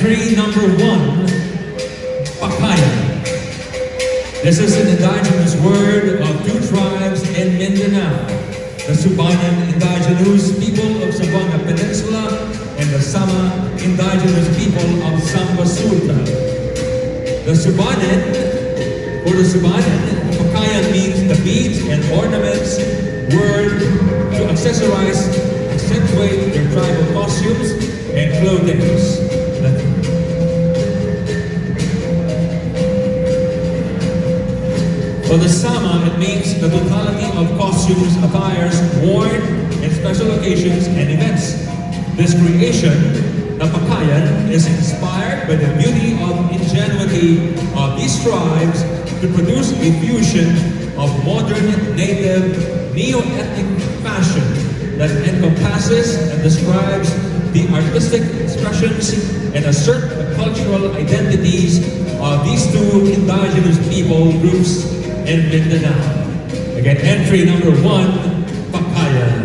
Entry number 1, Pakaya. This is an indigenous word of 2 tribes in Mindanao, the Subanon indigenous people of Zamboanga Peninsula and the Sama indigenous people of Sambasulta. The Subanon, Pakaya means the beads and ornaments word to accessorize, accentuate their tribal costumes and clothing. For the Sama, it means the totality of costumes, attires worn in special occasions and events. This creation, the Pakayan, is inspired by the beauty of ingenuity of these tribes to produce a fusion of modern, native, neo-ethnic fashion that encompasses and describes the artistic expressions and assert the cultural identities of these 2 indigenous people groups in Mindanao. Again, entry number 1, Pakaya.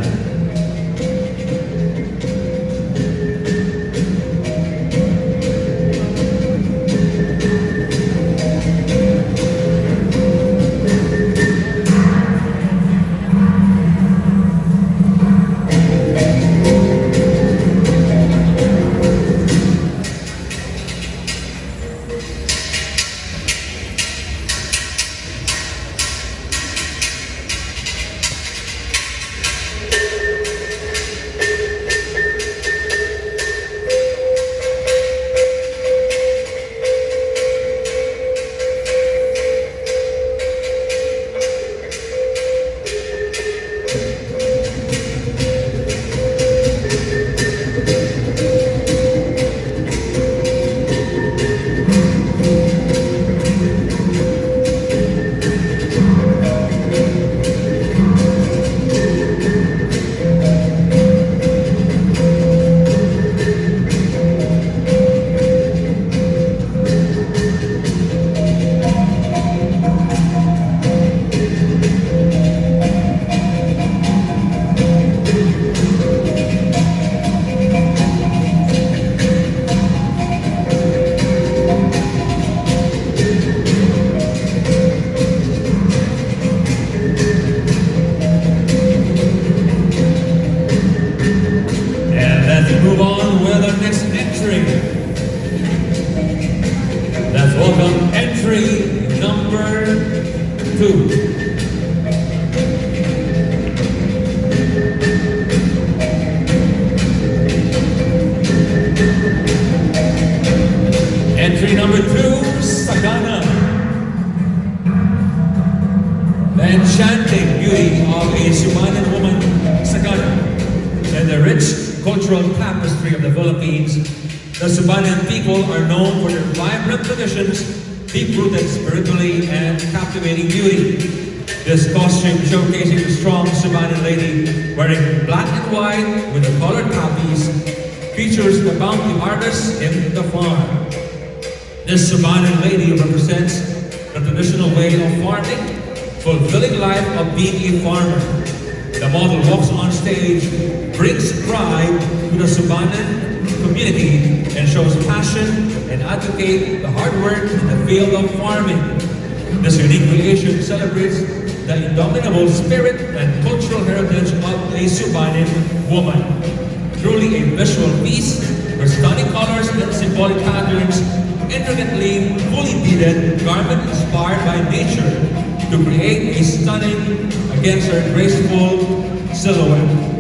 Move on with the next entry. Let's welcome entry number 2. Entry number 2, Sagana. The enchanting beauty of a Subanon woman, Sagana, and the rich cultural tapestry of the Philippines. The Subanon people are known for their vibrant traditions, deep-rooted spiritually, and captivating beauty. This costume showcasing the strong Subanon lady wearing black and white with the colored poppies features the bounty harvest in the farm. This Subanon lady represents the traditional way of farming, fulfilling life of being a farmer. The model walks on stage, brings pride to the Subanon community, and shows passion and advocates the hard work in the field of farming. This unique creation celebrates the indomitable spirit and cultural heritage of a Subanon woman. Truly a visual piece, her stunning colors and symbolic patterns, intricately, fully beaded garment inspired by nature to create a stunning against her graceful silhouette.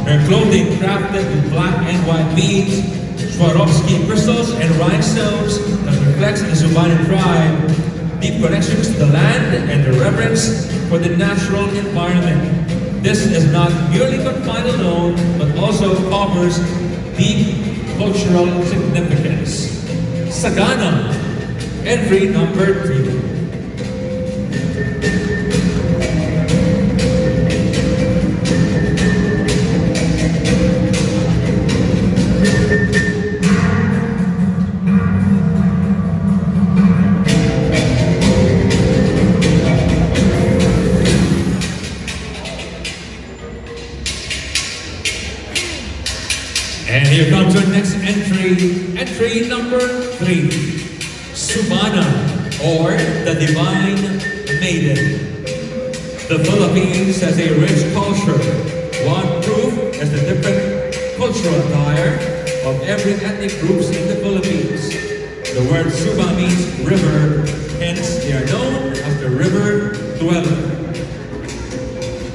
Her clothing crafted with black and white beads, Swarovski crystals, and rhinestones that reflects the Subanon tribe, deep connections to the land and the reverence for the natural environment. This is not merely confined alone, but also covers deep cultural significance. Sagana, entry number 3. And here comes our next entry. Entry number 3. SUBANON, or the Divine Maiden. The Philippines has a rich culture. One proof is the different cultural attire of every ethnic groups in the Philippines. The word Suba means river, hence they are known as the river dweller.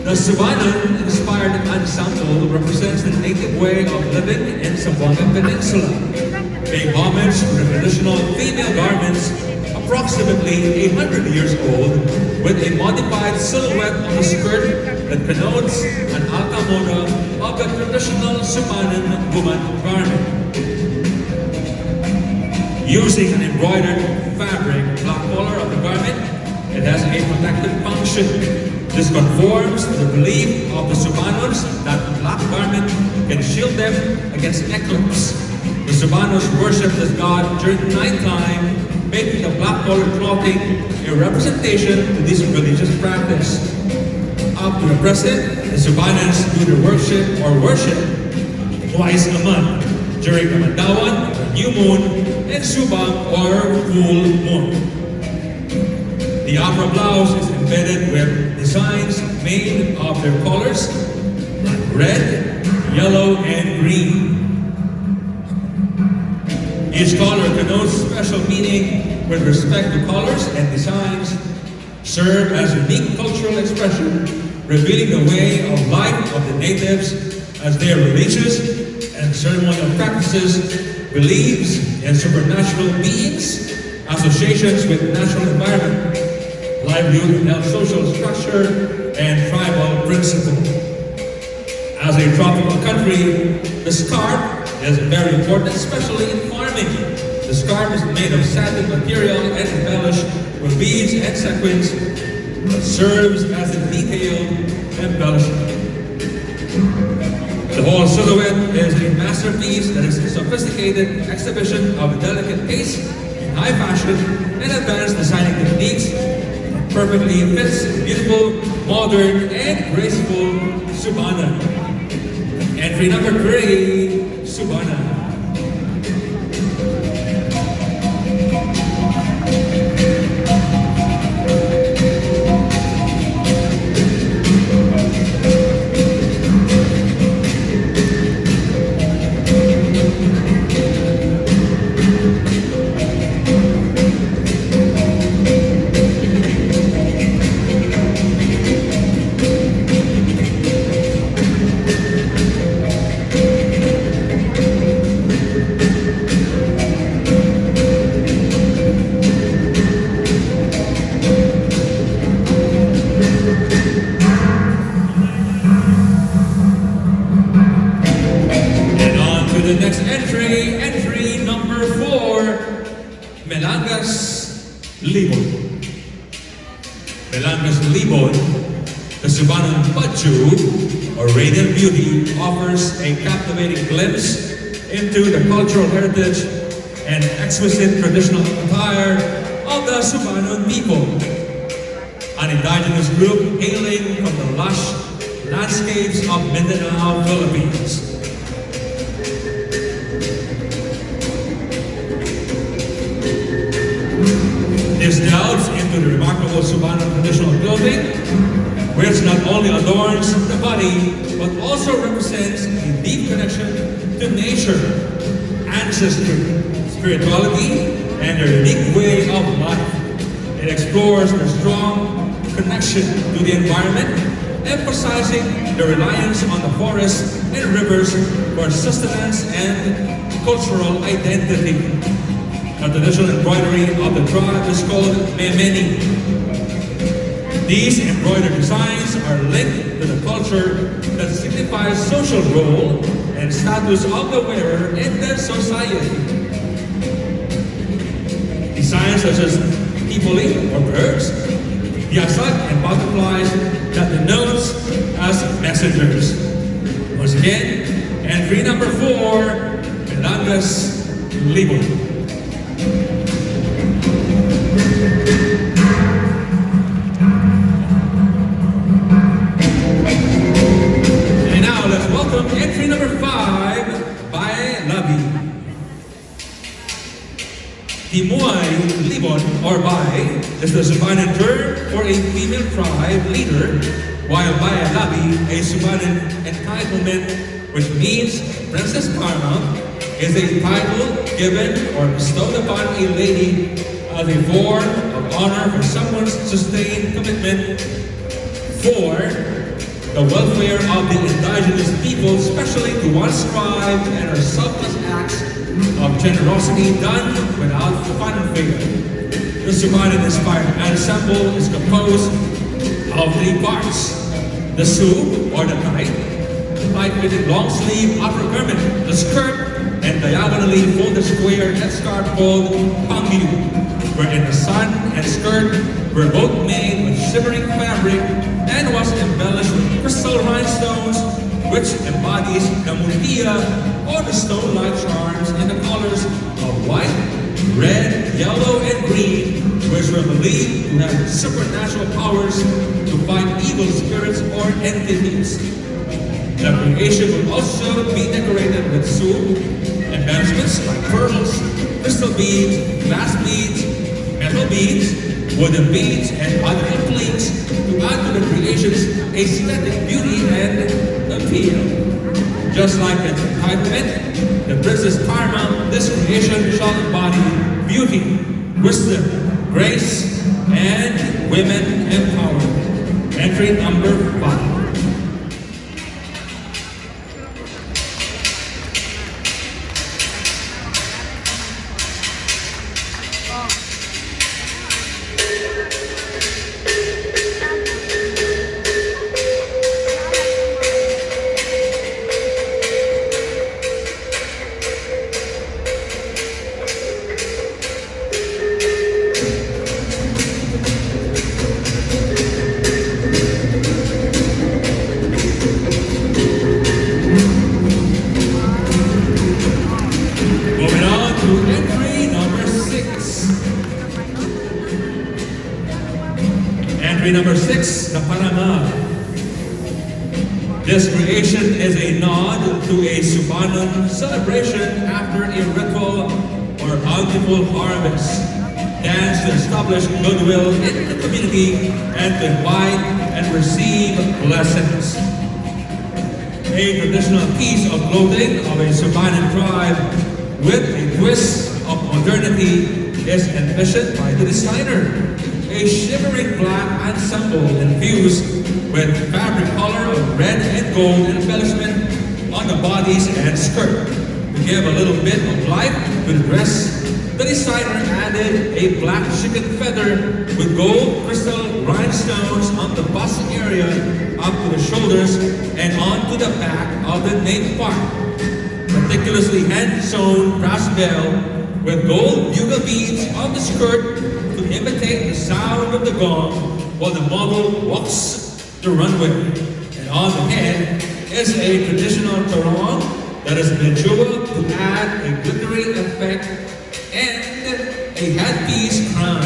The Subanon-inspired ensemble represents the native way of living in Zamboanga Peninsula, paying homage to the traditional female garments approximately 800 years old, with a modified silhouette on the skirt that connotes an alta moda of the traditional Subanon woman garment. Using an embroidered fabric black collar of the garment, it has a protective function. This conforms to the belief of the Subanons that black garment can shield them against eclipse. The Subanos worship this god during nighttime, making the black colored clothing a representation to this religious practice. Up to the present, the Subanons do their worship twice a month, during the Mandawan, the new moon, and Subang or full moon. The opera blouse is embedded with designs made of their colors like red, yellow, and green. Each color connotes special meaning with respect to colors, and designs serve as unique cultural expression, revealing the way of life of the natives as their religious and ceremonial practices, beliefs in supernatural beings, associations with natural environment, livelihood and social structure, and tribal principle. As a tropical country, the scarf is very important, especially in farming. The scarf is made of satin material and embellished with beads and sequins that serves as a detailed embellishment. The whole silhouette is a masterpiece that is a sophisticated exhibition of a delicate taste in high fashion and advanced designing techniques. Perfectly fits beautiful, modern, and graceful Subanon. Entry number 3, Subanon. The next entry number 4, Melangas Libon. Melangas Libon, the Subanon BADJU, or Radiant Beauty, offers a captivating glimpse into the cultural heritage and exquisite traditional attire of the Subanon people, an indigenous group hailing from the lush landscapes of Mindanao, Philippines. This delves into the remarkable Subanon traditional clothing, which not only adorns the body, but also represents a deep connection to nature, ancestry, spirituality, and their unique way of life. It explores their strong connection to the environment, emphasizing the reliance on the forests and rivers for sustenance and cultural identity. The traditional embroidery of the tribe is called memeni. These embroidered designs are linked to the culture that signifies social role and status of the wearer in the society. Designs such as tipoli or birds, yasat and butterflies that denotes as messengers. Once again, entry number 4, Melangas Libon. And now let's welcome entry number 5 by Norbay is the Subanon term for a female tribe leader, while Bayalabi, a Subanon entitlement, which means Princess Paramount, is a title given or bestowed upon a lady as a form of honor for someone's sustained commitment for the welfare of the indigenous people, especially to one's tribe, and her selfless acts of generosity done without fanfare. The Subanon-inspired ensemble is composed of 3 parts: the sub, or the tight-fitting long-sleeve upper garment, the skirt, and diagonally folded square headscarf called pangyu, wherein the sun and skirt were both made with shimmering fabric and was embellished with crystal rhinestones, which embodies the murtia, or the stone-like charms, in the colors of white, red, yellow, and green, which were believed to have supernatural powers to fight evil spirits or entities. The creation will also be decorated with advancements like pearls, crystal beads, glass beads, metal beads, wooden beads, and other inklings to add to the creation's aesthetic beauty and appeal. Just like its entitlement, the Princess Paramount, this creation shall embody beauty, wisdom, grace, and women empowerment. Entry number 5. Number 6, the Parana. This creation is a nod to a Subanon celebration after a ritual or bountiful harvest, dance to establish goodwill in the community and to invite and receive blessings. A traditional piece of clothing of a Subanon tribe with a twist of modernity is envisioned by the designer. A shimmering black ensemble infused with fabric color of red and gold embellishment on the bodies and skirt. To give a little bit of life to the dress, the designer added a black chicken feather with gold crystal rhinestones on the bust area up to the shoulders and onto the back of the nape part. Meticulously hand-sewn brass bell with gold bugle beads on the skirt to imitate the sound of the gong while the model walks the runway. And on the head is a traditional torong that is bejeweled to add a glittery effect, and a headpiece crown.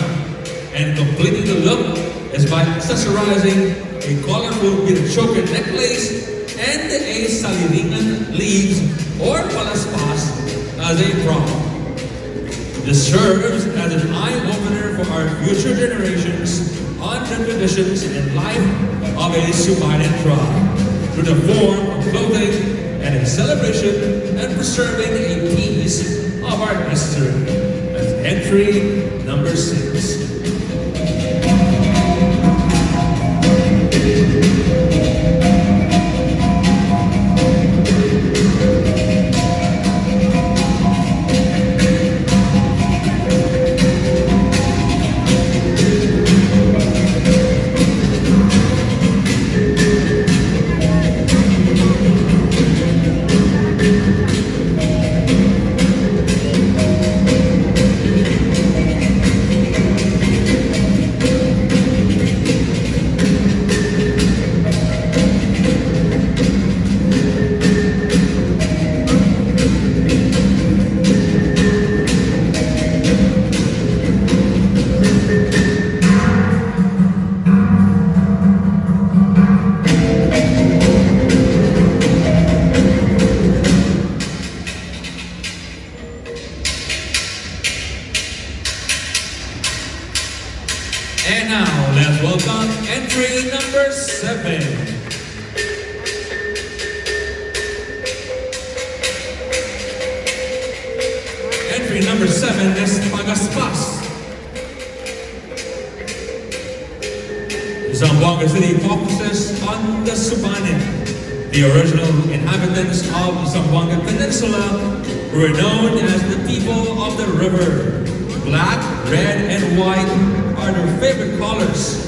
And completing the look is by accessorizing a colorful choker necklace and a saliringan leaves or palaspas as a prop. This serves as an eye-opener for our future generations on the traditions and life of a Subanon tribe through the form of clothing and a celebration and preserving a piece of our history. That's entry number 6. number 7. Entry number 7 is Pagaspas. Zamboanga City focuses on the Subanon, the original inhabitants of the Zamboanga Peninsula, who are known as the people of the river. Black, red, and white are their favorite colors.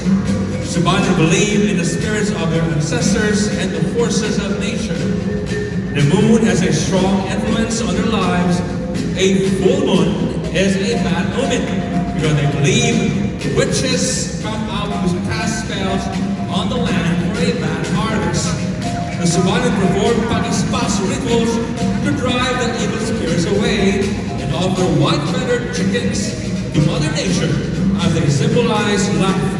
Subanon believe in the spirits of their ancestors and the forces of nature. The moon has a strong influence on their lives. A full moon is a bad omen because they believe witches come out to cast spells on the land for a bad harvest. The Subanon perform Pagaspas rituals to drive the evil spirits away and offer white-feathered chickens to Mother Nature as they symbolize life.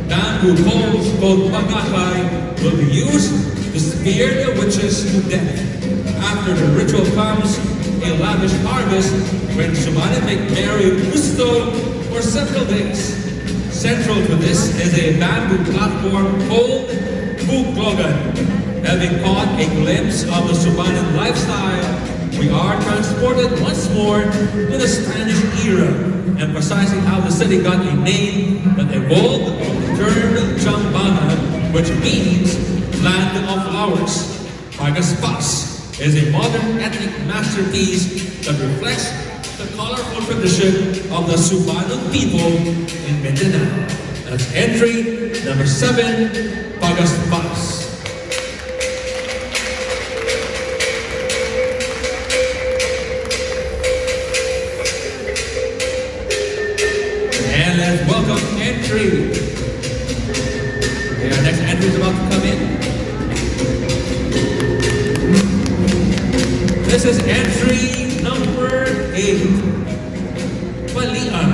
Bamboo poles called Bagakay will be used to spear the witches to death. After the ritual comes a lavish harvest when Subanon make merry gusto for several days. Central to this is a bamboo platform called Buglogan. Having caught a glimpse of the Subanon lifestyle, we are transported once more to the Spanish era, emphasizing how the city got a name that evolved from the term zamboanga, which means land of flowers. Pagaspas is a modern ethnic masterpiece that reflects the colorful tradition of the Subanon people in Mindanao. That's entry number 7, Pagaspas. And let's welcome entry. Okay, our next entry is about to come in. This is entry number 8, Balian.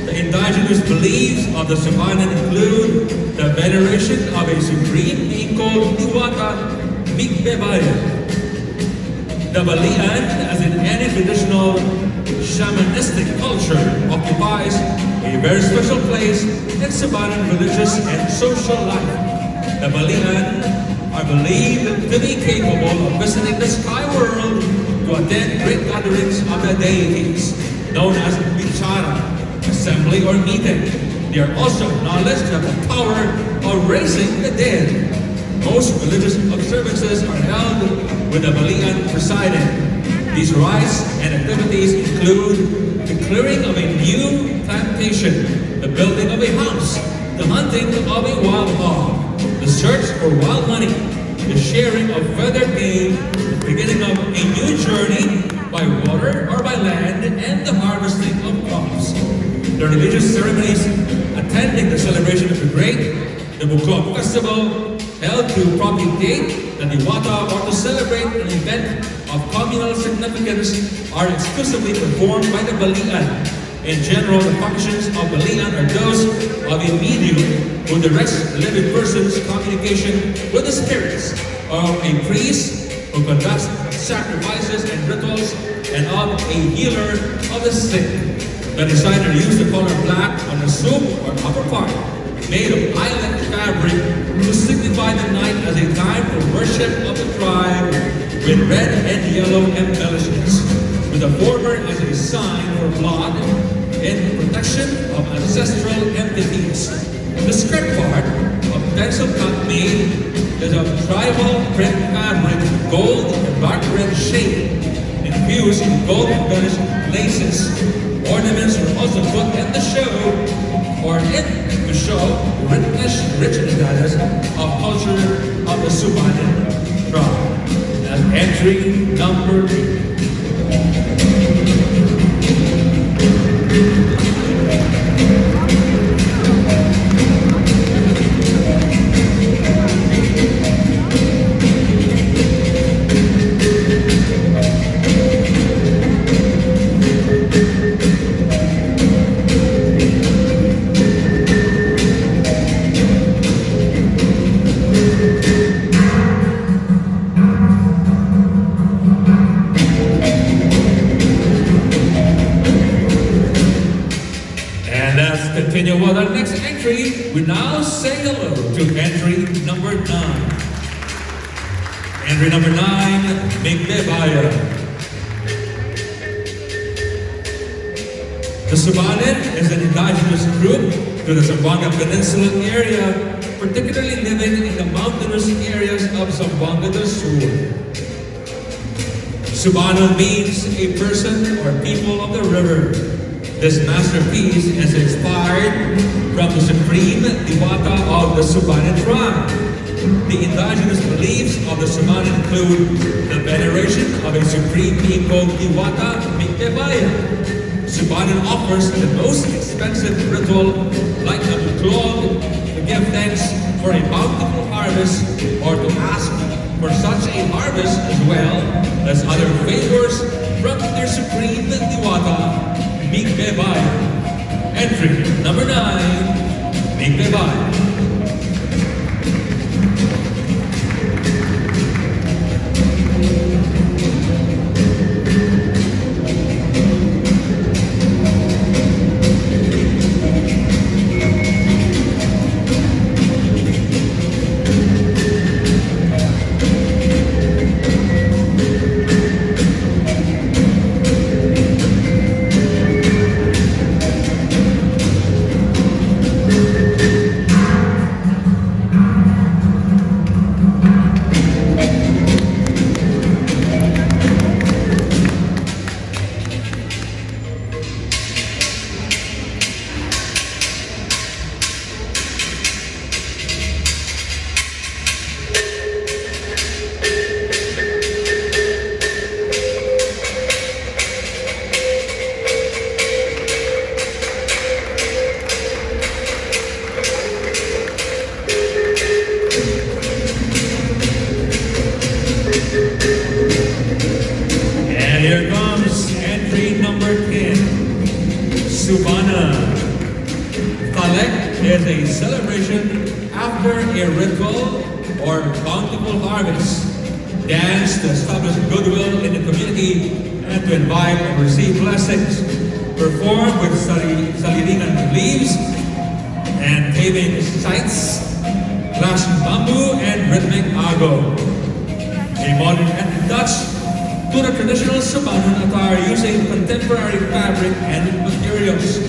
The indigenous beliefs of the Subanon include the veneration of a supreme being called Diwata Migbebaya. The Balian, as in any traditional shamanistic culture, occupies a very special place in Subanon religious and social life. The Balian are believed to be capable of visiting the sky world to attend great gatherings of the deities, known as bichara, assembly or meeting. They are also acknowledged to have the power of raising the dead. Most religious observances are held with the Balian presiding. These rites and activities include the clearing of a new plantation, the building of a house, the hunting of a wild hog, the search for wild honey, the sharing of feathered game, the beginning of a new journey by water or by land, and the harvesting of crops. The religious ceremonies attending the celebration of the great, the Buklok festival, held to propagate the Diwata or to celebrate an event of communal significance are exclusively performed by the Balian. In general, the functions of Balian are those of a medium who directs living persons' communication with the spirits, of a priest who conducts sacrifices and rituals, and of a healer of the sick. The designer used the color black on the soup or upper part, made of island fabric to signify the night as a time for worship of the tribe, with red and yellow embellishments, with the former as a sign for blood and protection of ancestral entities. The skirt part of pencil cut made is of tribal print fabric, gold and dark red shade, infused with gold embellished laces. Ornaments were also put in the show, or in to show the rich status of culture of the Subanon tribe. As entry number 8. Continue with our next entry. entry, we now say hello to entry number 9. Entry number 9, Migbebaya. The Subanon is an indigenous group to the Zamboanga Peninsula area, particularly living in the mountainous areas of Zamboanga del Sur. Subanon means a person or people of the river. This masterpiece is inspired from the supreme Diwata of the Subanon tribe. The indigenous beliefs of the Subanon include the veneration of a supreme being called Diwata Migbebaya. Subanon offers the most expensive ritual like a buklog to give thanks for a bountiful harvest or to ask for such a harvest as well as other favors from their supreme Diwata, Migbebaya. Entry number 9, Migbebaya. Subanon. Kalek is a celebration after a ritual or bountiful harvest. Dance to establish goodwill in the community and to invite and receive blessings. Perform with saliringan leaves and paving sites, clashing bamboo and rhythmic ago. A modern ethnic touch to the traditional Subanon attire using contemporary fabric and materials.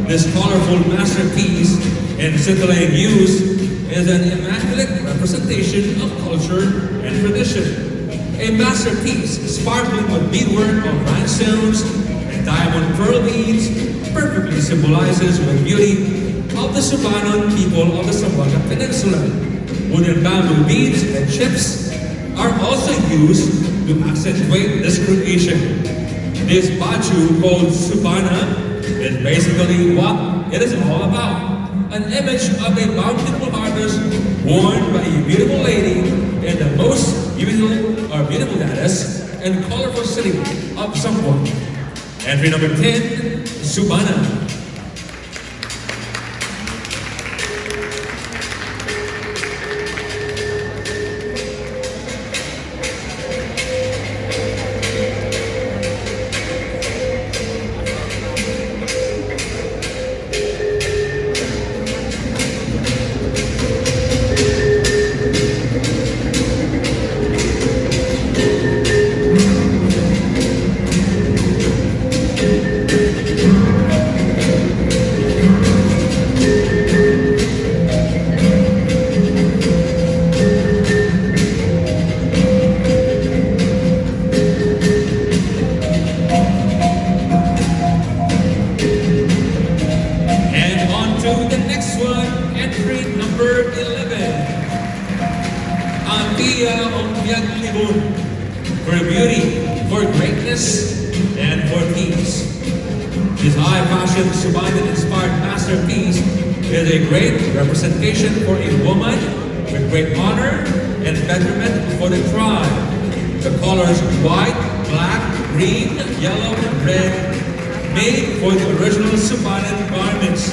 This colorful masterpiece in scintillating hues is an immaculate representation of culture and tradition. A masterpiece sparkling with beadwork of rhinestones and diamond pearl beads perfectly symbolizes the beauty of the Subanon people of the Zamboanga Peninsula. Wooden bamboo beads and chips are also used to accentuate this creation. This BADJU called Subana is basically what it is all about. An image of a bountiful harvest worn by a beautiful lady in the most beautiful goddess and colorful city of Zamboanga. Entry number 10, Subana. For beauty, for greatness, and for peace. This high-fashion Subanon-inspired masterpiece is a great representation for a woman with great honor and betterment for the tribe. The colors white, black, green, yellow, and red made for the original Subanon garments.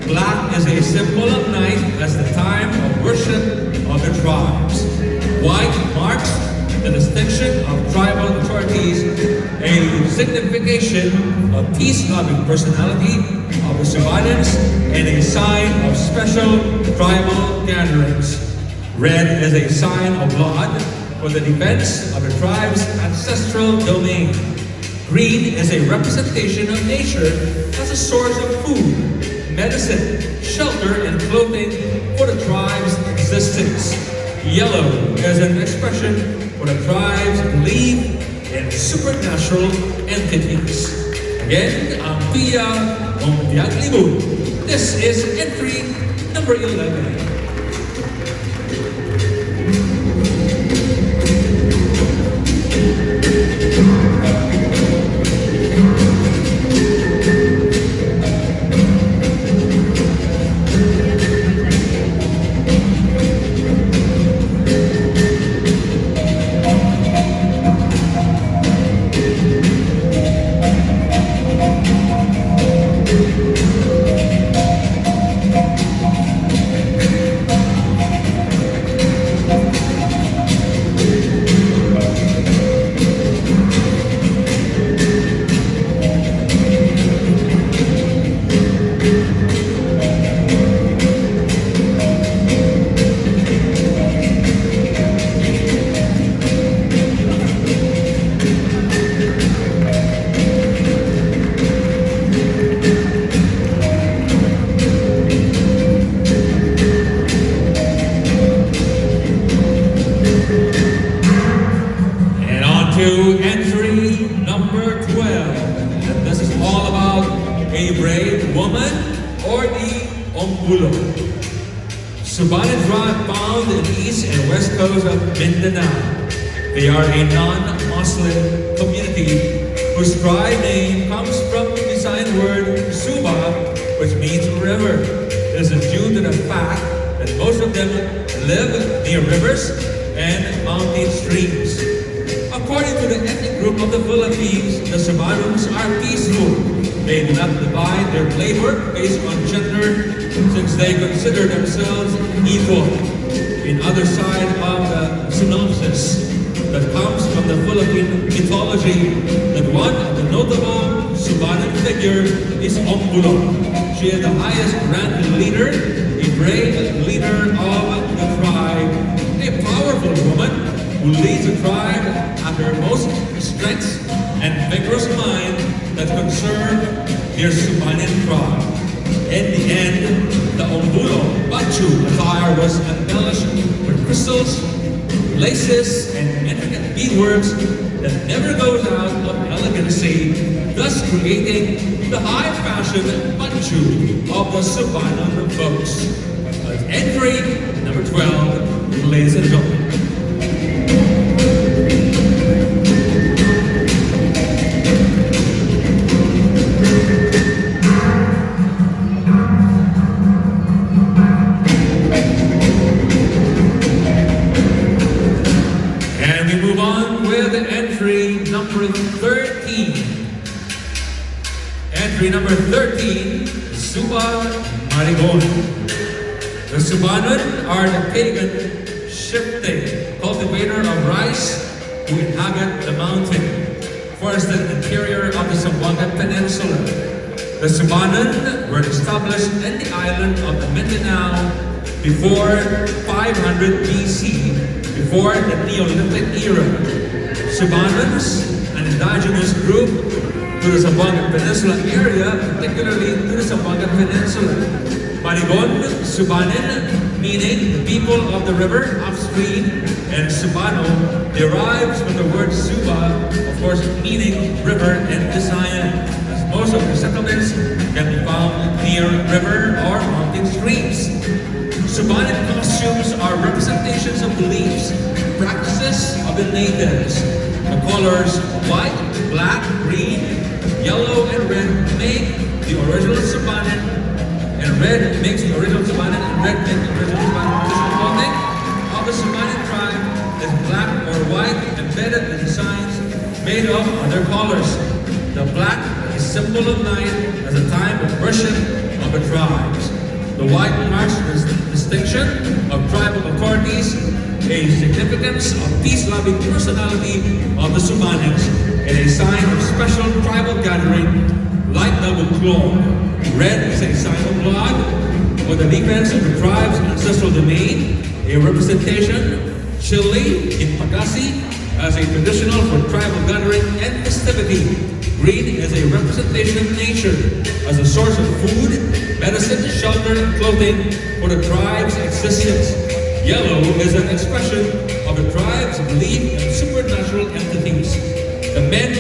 Black is a symbol of night as the time of worship of the tribes. White marks the distinction of tribal authorities, a signification of peace-loving personality of of the Subanons and a sign of special tribal gatherings. Red is a sign of blood for the defense of the tribe's ancestral domain. Green is a representation of nature as a source of food, medicine, shelter, and clothing for the tribe's existence. Yellow is an expression for the tribe's belief in supernatural entities. Again, ang Pia Mongdiag Libun. This is entry number 11. To entry number 12. And this is all about a brave woman or the Ombulo. Subanon tribe found in the east and west coast of Mindanao. They are a non-Muslim community whose tribe name comes from the Visayan word Suba, which means river. This is due to the fact that most of them live near rivers and mountain streams. According to the ethnic group of the Philippines, the Subanons are peaceful. They do not divide their labor based on gender since they consider themselves equal. In other side of the synopsis that comes from the Philippine mythology, that one of the notable Subanon figure is Ombulo. She is the highest ranking leader, a brave leader of the tribe, a powerful woman who leads the tribe at her most strength and vigorous mind that concern their Subanon tribe. In the end, the Ombulo BADJU attire was embellished with crystals, laces, and intricate beadworks that never goes out of elegancy, thus creating the high fashion BADJU of the Subanon folks. Entry number 12, ladies and gentlemen. Number 13. Entry number 13, Suba Marigon. The Subanon are the pagan shifting cultivator of rice who inhabit the mountain, forested interior of the Zamboanga Peninsula. The Subanon were established in the island of the Mindanao before 500 BC, before the Neolithic era. Subanons, an indigenous group to the Zamboanga Peninsula area, particularly to the Zamboanga Peninsula. Marigon, Subanon, meaning the people of the river upstream, and Subano derives from the word Suba, of course, meaning river in Visayan, as most of the settlements can be found near river or mountain streams. Subanon costumes are representations of beliefs, practices of the natives. The colors white, black, green, yellow, and red make the original Subanon, and red makes the original Subanon, and red makes the original Subanon. The clothing of the Subanon tribe is black or white, embedded in designs made of other colors. The black is symbol of night as a time of worship of the tribes. The white marks the distinction of tribal authorities, a significance of peace-loving personality of the Subanons, and a sign of special tribal gathering like the Buklong. Red is a sign of blood for the defense of the tribe's ancestral domain, a representation. Chili in Pagasi as a traditional for tribal gathering and festivity. Green is a representation of nature as a source of food, medicine, shelter, and clothing for the tribe's existence. Yellow is an expression of the tribe's belief in supernatural entities. The men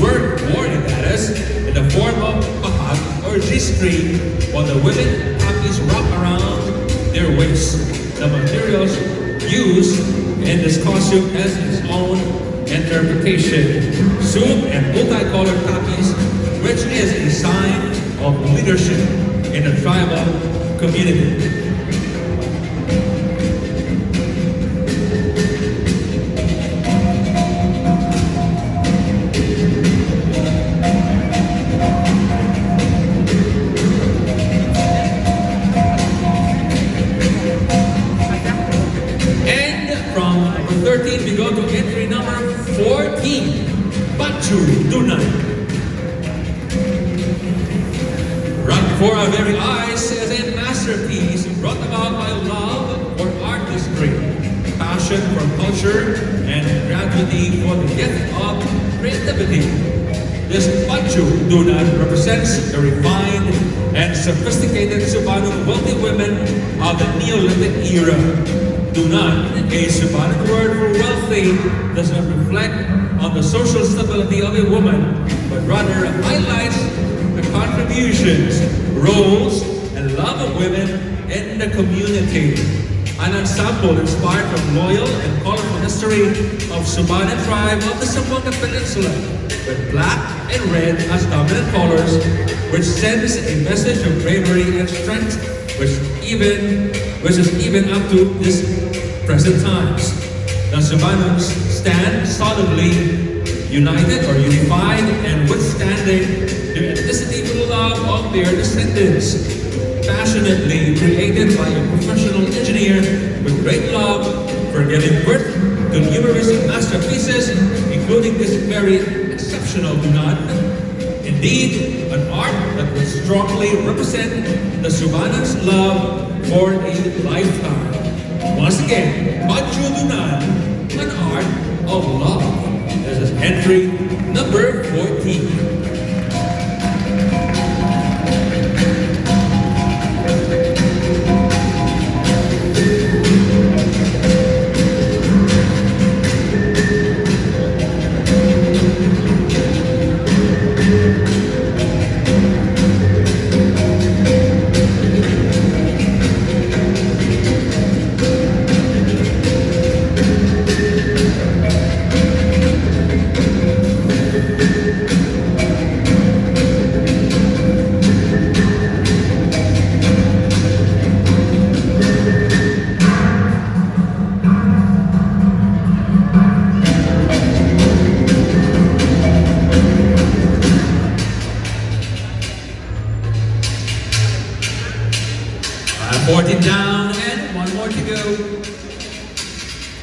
wore itaras in the form of bahag or G-string, while the women poppies wrap around their waists. The materials used in this costume has its own interpretation. Soup and multicolored poppies, which is a sign of leadership in the tribal community. We go to entry number 14, BADJU COMPETItion. Right before our very eyes is a masterpiece brought about by love for artistry, passion for culture, and gratitude for the gift of creativity. This BADJU COMPETItion represents the refined and sophisticated Subanon wealthy women of the Neolithic era. Dunan, a Subanon word for wealthy, does not reflect on the social stability of a woman, but rather highlights the contributions, roles, and love of women in the community. An ensemble inspired from loyal and colorful history of Subanon tribe of the Zamboanga Peninsula, with black and red as dominant colors, which sends a message of bravery and strength, which is even up to this present times. The Subanons stand solidly united or unified and withstanding the ethnicity for love of their descendants. Passionately created by a professional engineer with great love for giving birth to numerous masterpieces, including this very exceptional Dunan. Indeed, an art that will strongly represent the Subanons' love for a lifetime. Once again, BADJU COMPETItion, an art of love. This is entry number 14. Down and one more to go.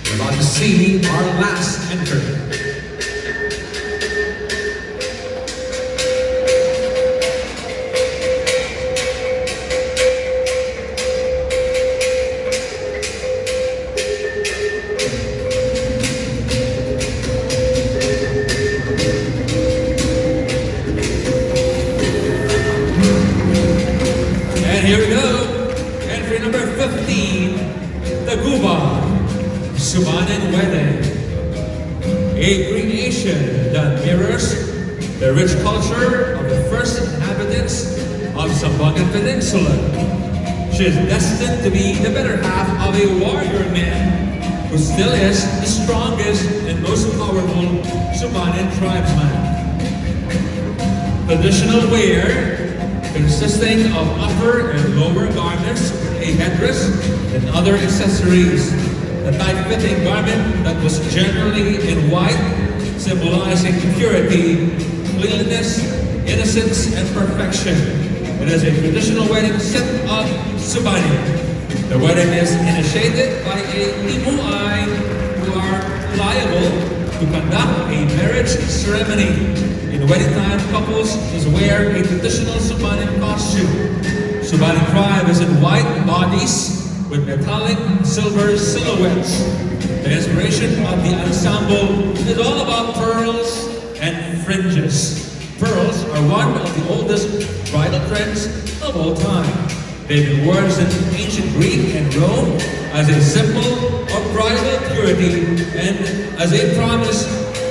We're about to see our last entry. And here we go. Number 15, the Guba, Subanon wedding. A creation that mirrors the rich culture of the first inhabitants of Zamboanga Peninsula. She is destined to be the better half of a warrior man who still is the strongest and most powerful Subanon tribesman. Traditional wear consisting of upper and lower garments, a headdress, and other accessories. The tight-fitting garment that was generally in white, symbolizing purity, cleanliness, innocence, and perfection. It is a traditional wedding set of Subanon. The wedding is initiated by a limuay who are liable to conduct a marriage ceremony. In wedding time, couples must wear a traditional Subanon costume. Subanon tribe is in white bodies with metallic silver silhouettes. The inspiration of the ensemble is all about pearls and fringes. Pearls are one of the oldest bridal trends of all time. They've been worn since ancient Greek and Rome as a symbol of bridal purity and as a promise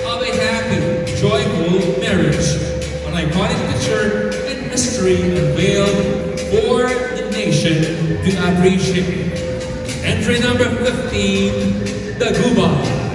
of a happy, joyful marriage. An iconic picture and mystery unveiled for the nation to appreciate. Entry number 15, the Guba.